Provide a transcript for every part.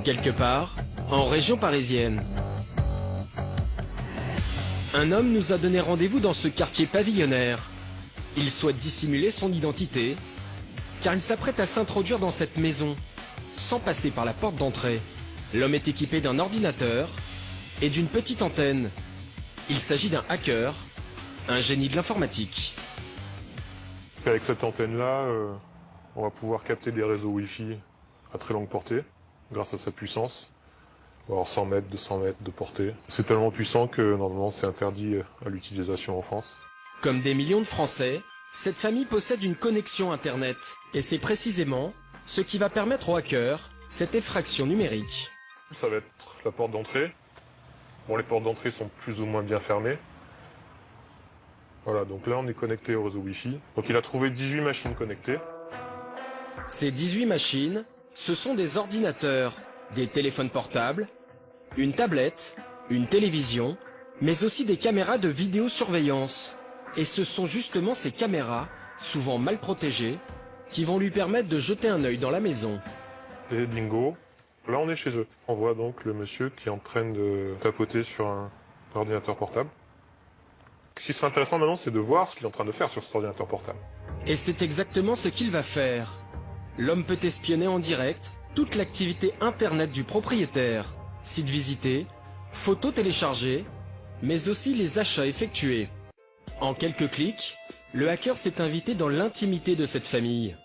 Quelque part, en région parisienne. Un homme nous a donné rendez-vous dans ce quartier pavillonnaire. Il souhaite dissimuler son identité, car il s'apprête à s'introduire dans cette maison, sans passer par la porte d'entrée. L'homme est équipé d'un ordinateur et d'une petite antenne. Il s'agit d'un hacker, un génie de l'informatique. Avec cette antenne-là, on va pouvoir capter des réseaux Wi-Fi à très longue portée, grâce à sa puissance. On va avoir 100 mètres, 200 mètres de portée. C'est tellement puissant que normalement c'est interdit à l'utilisation en France. Comme des millions de Français, cette famille possède une connexion Internet. Et c'est précisément ce qui va permettre aux hackers cette effraction numérique. Ça va être la porte d'entrée. Bon, les portes d'entrée sont plus ou moins bien fermées. Voilà, donc là on est connecté au réseau Wi-Fi. Donc il a trouvé 18 machines connectées. Ces 18 machines, ce sont des ordinateurs, des téléphones portables, une tablette, une télévision, mais aussi des caméras de vidéosurveillance. Et ce sont justement ces caméras, souvent mal protégées, qui vont lui permettre de jeter un œil dans la maison. Et bingo, là on est chez eux. On voit donc le monsieur qui est en train de tapoter sur un ordinateur portable. Ce qui serait intéressant maintenant, c'est de voir ce qu'il est en train de faire sur cet ordinateur portable. Et c'est exactement ce qu'il va faire. L'homme peut espionner en direct toute l'activité Internet du propriétaire, sites visités, photos téléchargées, mais aussi les achats effectués. En quelques clics, le hacker s'est invité dans l'intimité de cette famille.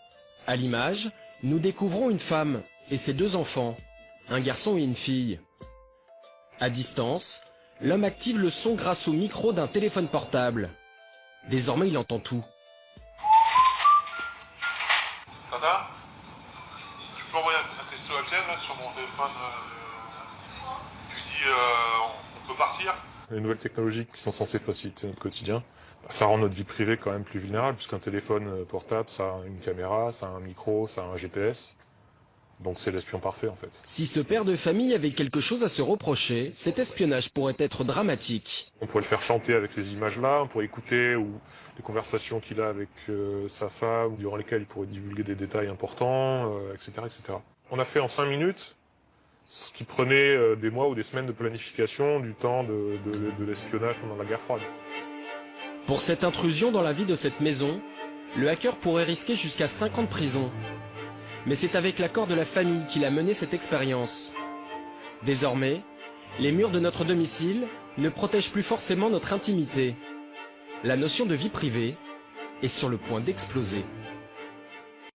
À l'image, nous découvrons une femme et ses 2 enfants, un garçon et une fille. À distance, l'homme active le son grâce au micro d'un téléphone portable. Désormais, il entend tout. Tata, tu peux envoyer un texto à Etienne là, sur mon téléphone. Tu dis on peut partir. Les nouvelles technologies qui sont censées faciliter notre quotidien, ça rend notre vie privée quand même plus vulnérable, puisqu'un téléphone portable, ça a une caméra, ça a un micro, ça a un GPS. Donc c'est l'espion parfait en fait. Si ce père de famille avait quelque chose à se reprocher, cet espionnage pourrait être dramatique. On pourrait le faire chanter avec ces images-là, on pourrait écouter ou les conversations qu'il a avec sa femme, durant lesquelles il pourrait divulguer des détails importants, etc., etc. On a fait en 5 minutes ce qui prenait des mois ou des semaines de planification du temps de l'espionnage pendant la guerre froide. Pour cette intrusion dans la vie de cette maison, le hacker pourrait risquer jusqu'à 5 ans de prison. Mais c'est avec l'accord de la famille qu'il a mené cette expérience. Désormais, les murs de notre domicile ne protègent plus forcément notre intimité. La notion de vie privée est sur le point d'exploser.